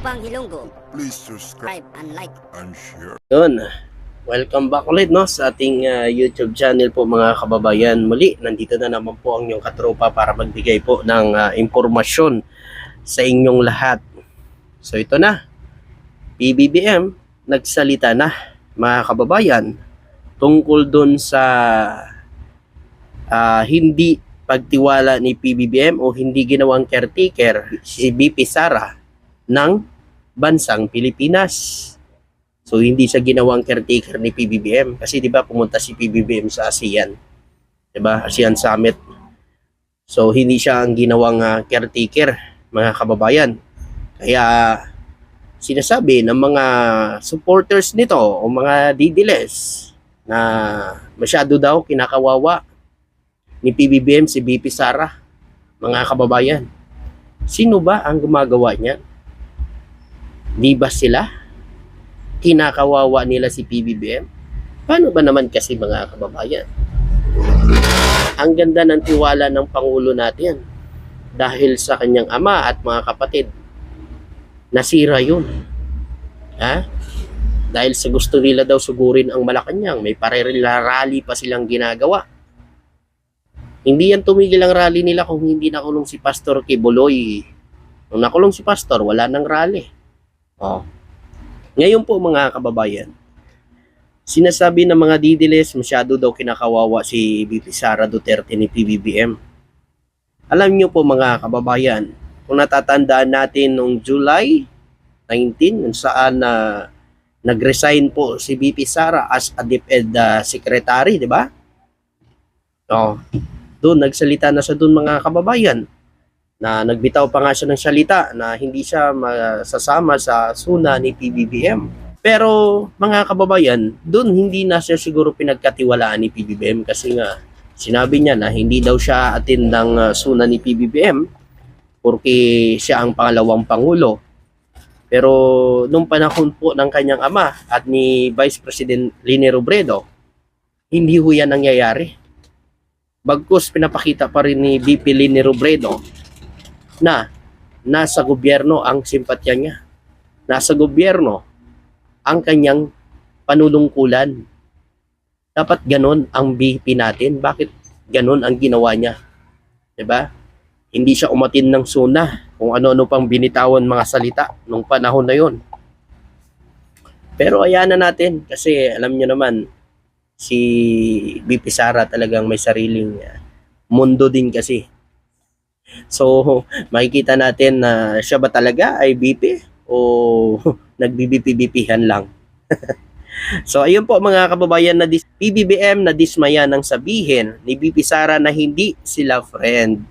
Tropang Ilonggo. Please subscribe Subscribe and like. and share. Yun. Welcome back ulit no sa ating YouTube channel po mga kababayan. Muli, nandito na naman po ang inyong katropa para magbigay po ng impormasyon sa inyong lahat. So ito na, PBBM nagsalita na mga kababayan tungkol dun sa hindi pagtiwala ni PBBM o hindi ginawang caretaker si BP Sara ng bansang Pilipinas. So hindi siya ginawang caretaker ni PBBM kasi 'di ba pumunta si PBBM sa ASEAN. 'Di ba? ASEAN Summit. So hindi siya ang ginawang caretaker mga kababayan. Kaya sinasabi ng mga supporters nito o mga didiles na masyado daw kinakawawa ni PBBM si BP Sara, mga kababayan. Sino ba ang gumagawa niyan? Di ba sila? Kinakawawa nila si PBBM? Paano ba naman kasi mga kababayan? Ang ganda ng tiwala ng Pangulo natin dahil sa kanyang ama at mga kapatid. Nasira yun. Ha? Dahil sa gusto nila daw sugurin ang Malacanang, may rally pa silang ginagawa. Hindi yan tumigil ang rally nila kung hindi nakulong si Pastor Kibuloy. Nung nakulong si Pastor, wala nang rally. Oh. Ngayon po mga kababayan, sinasabi ng mga didiles masyado daw kinakawawa si BP Sara Duterte ni PBBM. Alam niyo po mga kababayan, kung natatandaan natin noong July 19, saan nag-resign po si BP Sara as a DepEd Secretary, di ba? Oh. Doon, nagsalita na siya doon mga kababayan na nagbitaw pa nga siya ng salita na hindi siya masasama sa suna ni PBBM. Pero mga kababayan, doon hindi na siya siguro pinagkatiwalaan ni PBBM kasi nga sinabi niya na hindi daw siya attend ng suna ni PBBM porque siya ang pangalawang pangulo. Pero nung panahon po ng kanyang ama at ni Vice President Leni Robredo, hindi ho yan nangyayari. Bagkus pinapakita pa rin ni VP Leni Robredo na nasa gobyerno ang simpatya niya. Nasa gobyerno ang kanyang panunungkulan. Dapat ganon ang VP natin. Bakit ganon ang ginawa niya? Diba? Hindi siya umatin ng suna kung ano-ano pang binitawan mga salita nung panahon na yon. Pero ayan na natin kasi alam niyo naman si BP Sara talagang may sariling mundo din kasi. So, makikita natin na siya ba talaga ay BP o nagbibipi-bipihan lang. So, ayun po mga kababayan na PBBM na dismaya nang sabihin ni BP Sara na hindi sila friend.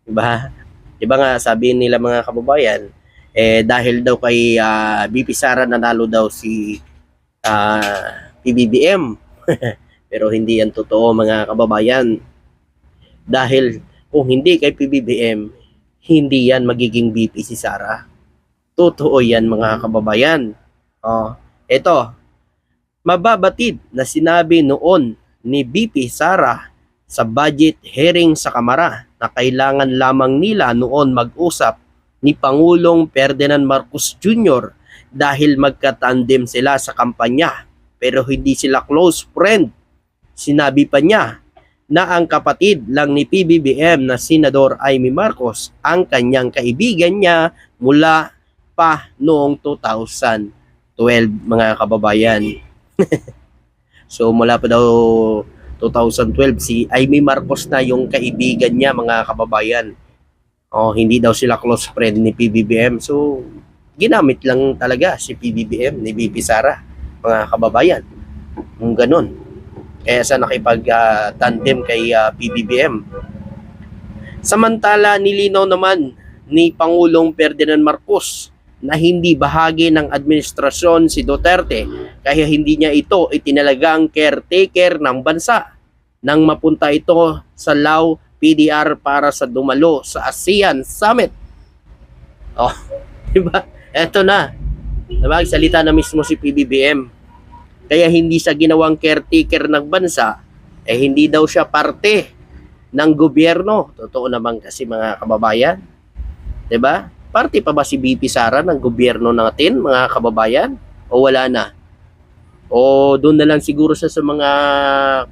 Diba? Diba nga sabihin nila mga kababayan, dahil daw kay BP Sara nanalo daw si PBBM. Pero hindi yan totoo mga kababayan. Dahil kung hindi kay PBBM, hindi yan magiging BP si Sara. Totoo yan mga kababayan. Ito, mababatid na sinabi noon ni BP Sara sa budget hearing sa Kamara na kailangan lamang nila noon mag-usap ni Pangulong Ferdinand Marcos Jr. dahil magkatandem sila sa kampanya. Pero hindi sila close friend. Sinabi pa niya na ang kapatid lang ni PBBM na Senador Amy Marcos ang kanyang kaibigan niya mula pa noong 2012 mga kababayan. So mula pa daw 2012 si Amy Marcos na yung kaibigan niya mga kababayan. Hindi daw sila close friend ni PBBM. So ginamit lang talaga si PBBM ni BP Sara mga kababayan. Kung ganun. Kaya sa nakipag-tandem kay PBBM. Samantala, nilinaw naman ni Pangulong Ferdinand Marcos na hindi bahagi ng administrasyon si Duterte kaya hindi niya ito itinalagang caretaker ng bansa nang mapunta ito sa Lao PDR para sa dumalo sa ASEAN Summit. Diba? Eto na. Salita na mismo si PBBM. Kaya hindi siya ginawang caretaker ng bansa, hindi daw siya parte ng gobyerno. Totoo naman kasi mga kababayan. 'Di ba? Parte pa ba si BP Sara ng gobyerno natin, mga kababayan? O wala na? O doon na lang siguro siya sa mga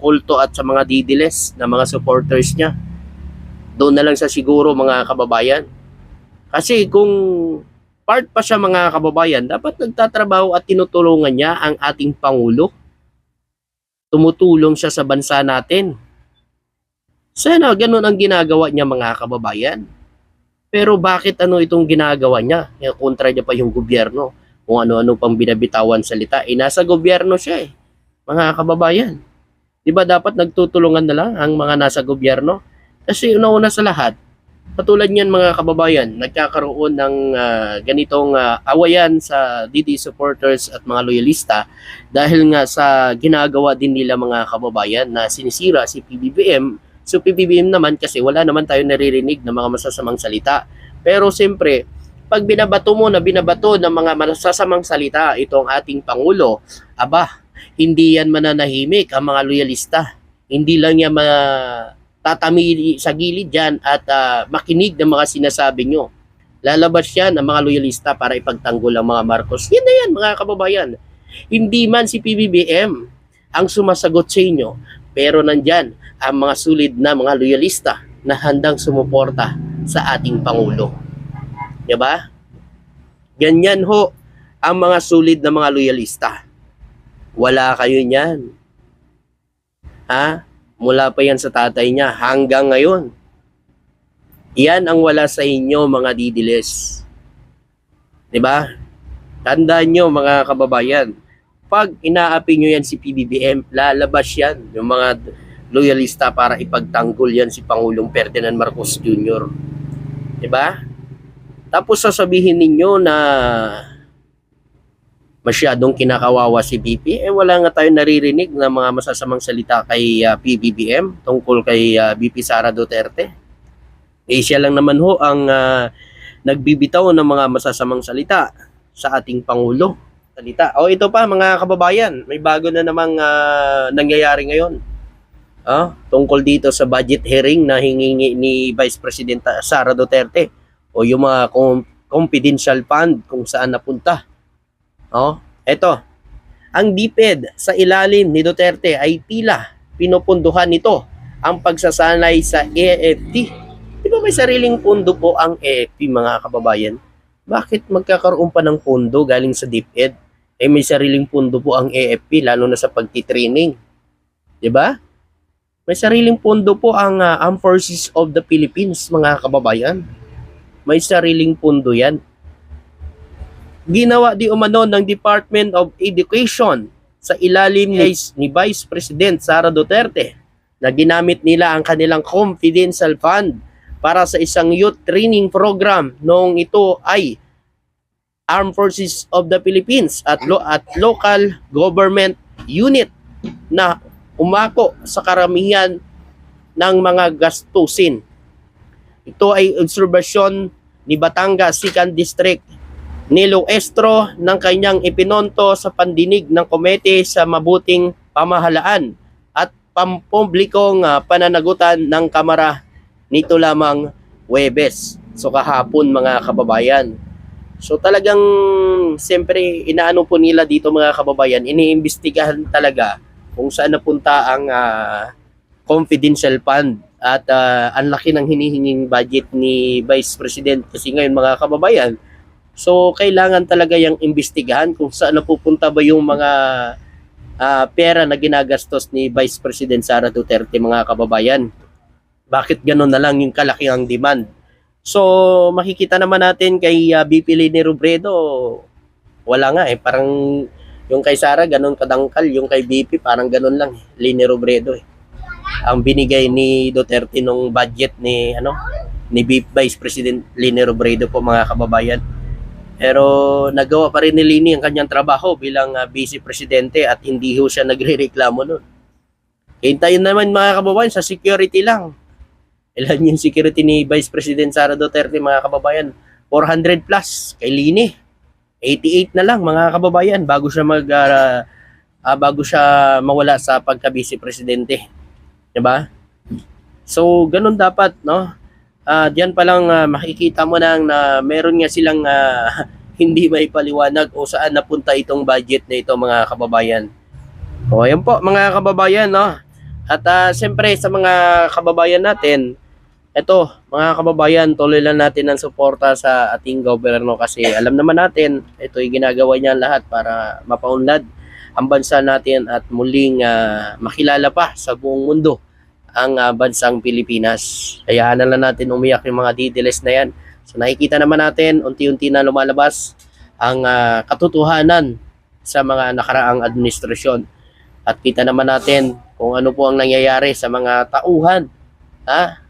kulto at sa mga didiles na mga supporters niya? Doon na lang sa siguro, mga kababayan. Kasi kung part pa siya, mga kababayan, dapat nagtatrabaho at tinutulungan niya ang ating Pangulo. Tumutulong siya sa bansa natin. Sana ganun ang ginagawa niya, mga kababayan. Pero bakit itong ginagawa niya? Kontra niya pa yung gobyerno. Kung ano-ano pang binabitawan salita. Nasa gobyerno siya mga kababayan. Di ba dapat nagtutulungan na lang ang mga nasa gobyerno? Kasi una-una sa lahat, katulad niyan, mga kababayan, nagkakaroon ng ganitong awayan sa DD supporters at mga loyalista dahil nga sa ginagawa din nila, mga kababayan, na sinisira si PBBM. So PBBM naman kasi wala naman tayo naririnig ng mga masasamang salita. Pero siyempre, pag binabato ng mga masasamang salita itong ating Pangulo, hindi yan mananahimik ang mga loyalista. Hindi lang yan tatamili sa gilid dyan at makinig ng mga sinasabi nyo. Lalabas yan ang mga loyalista para ipagtanggol ang mga Marcos. Yan na yan, mga kababayan. Hindi man si PBBM ang sumasagot sa inyo, pero nandyan ang mga sulid na mga loyalista na handang sumuporta sa ating Pangulo. Diba? Ganyan ho ang mga sulid na mga loyalista. Wala kayo niyan. Mula pa yan sa tatay niya hanggang ngayon. Yan ang wala sa inyo, mga didiles. Diba? Tandaan nyo, mga kababayan, pag inaapi nyo yan si PBBM, lalabas yan, yung mga loyalista, para ipagtanggol yan si Pangulong Ferdinand Marcos Jr. Diba? Tapos sasabihin ninyo na masyadong kinakawawa si BP. Wala nga tayo naririnig na mga masasamang salita kay PBBM tungkol kay BP Sara Duterte. Siya lang naman ho ang nagbibitaw ng mga masasamang salita sa ating Pangulo. Ito pa, mga kababayan, may bago na namang nangyayari ngayon. Tungkol dito sa budget hearing na hingingi ni Vice President Sara Duterte, o yung mga confidential fund kung saan napunta. Ito, ang DepEd sa ilalim ni Duterte ay tila pinupunduhan nito ang pagsasanay sa AFP. Di ba may sariling pondo po ang AFP, mga kababayan? Bakit magkakaroon pa ng pondo galing sa DepEd? May sariling pondo po ang AFP, lalo na sa pagtitraining. Di ba? May sariling pondo po ang Armed Forces of the Philippines, mga kababayan. May sariling pondo yan. Ginawa di umano ng Department of Education sa ilalim ni Vice President Sara Duterte na ginamit nila ang kanilang confidential fund para sa isang youth training program noong ito ay Armed Forces of the Philippines at local government unit na umako sa karamihan ng mga gastusin. Ito ay obserbasyon ni Batangas 2nd District Nilo Estro ng kanyang ipinonto sa pandinig ng komite sa mabuting pamahalaan at pampublikong pananagutan ng Kamara nito lamang Huwebes. So kahapon, mga kababayan. So talagang siyempre inaano po nila dito, mga kababayan, iniimbestigahan talaga kung saan napunta ang confidential fund. At ang laki ng hinihinging budget ni Vice President kasi ngayon, mga kababayan. So kailangan talaga yung imbestigahan kung saan napupunta ba yung mga pera na ginagastos ni Vice President Sara Duterte, mga kababayan. Bakit gano'n na lang yung kalaki ang demand? So makikita naman natin kay BP Leni Robredo, wala nga parang yung kay Sara gano'n kadangkal, yung kay BP parang gano'n lang, Leni Robredo ang binigay ni Duterte nung budget ni Vice President Leni Robredo po, mga kababayan. Pero nagawa pa rin ni Leni ang kanyang trabaho bilang Vice Presidente at hindi ho siya nagrereklamo nun. Hintayin naman, mga kababayan, sa security lang. Ilan yung security ni Vice President Sara Duterte, mga kababayan? 400 plus. Kay Leni, 88 na lang, mga kababayan, bago siya mawala sa pagka-Vice Presidente. Diba? So, ganun dapat, no? Diyan pa lang makikita mo na meron nga silang hindi may paliwanag o saan napunta itong budget na ito mga kababayan. O ayan po mga kababayan, no? At siyempre sa mga kababayan natin, eto mga kababayan, tuloy lang natin ang suporta sa ating gobyerno kasi alam naman natin, ito'y ginagawa niya lahat para mapaunlad ang bansa natin at muling makilala pa sa buong mundo ang bansang Pilipinas. Hayaan na lang natin umiyak yung mga details na yan. So nakikita naman natin, unti-unti na lumalabas ang katotohanan sa mga nakaraang administrasyon. At kita naman natin kung ano po ang nangyayari sa mga tauhan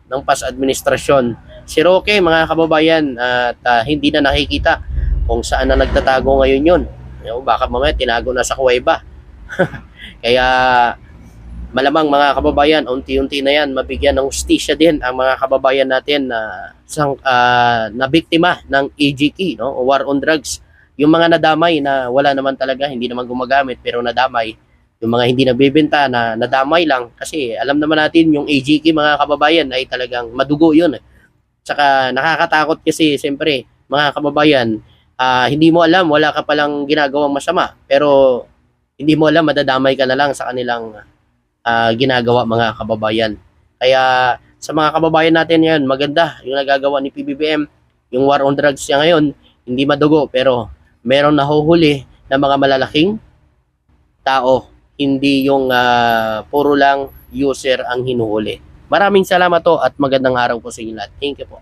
ng past administrasyon. Si Roque, mga kababayan, at hindi na nakikita kung saan na nagtatago ngayon yun. Baka mamaya tinago na sa kuweba. Kaya malamang mga kababayan, unti-unti na yan, mabigyan ng hustisya din ang mga kababayan natin na biktima ng AGK, no? O War on Drugs. Yung mga nadamay na wala naman talaga, hindi naman gumagamit pero nadamay. Yung mga hindi nagbebenta na nadamay lang kasi alam naman natin yung AGK mga kababayan ay talagang madugo yun. Tsaka nakakatakot kasi siyempre mga kababayan, hindi mo alam, wala ka palang ginagawang masama pero hindi mo alam, madadamay ka na lang sa kanilang ginagawa mga kababayan. Kaya sa mga kababayan natin yan, maganda yung nagagawa ni PBBM, yung war on drugs niya ngayon, hindi madugo pero meron nahuhuli na mga malalaking tao, hindi yung puro lang user ang hinuhuli. Maraming salamat to at magandang araw po sa inyo lahat. Thank you po.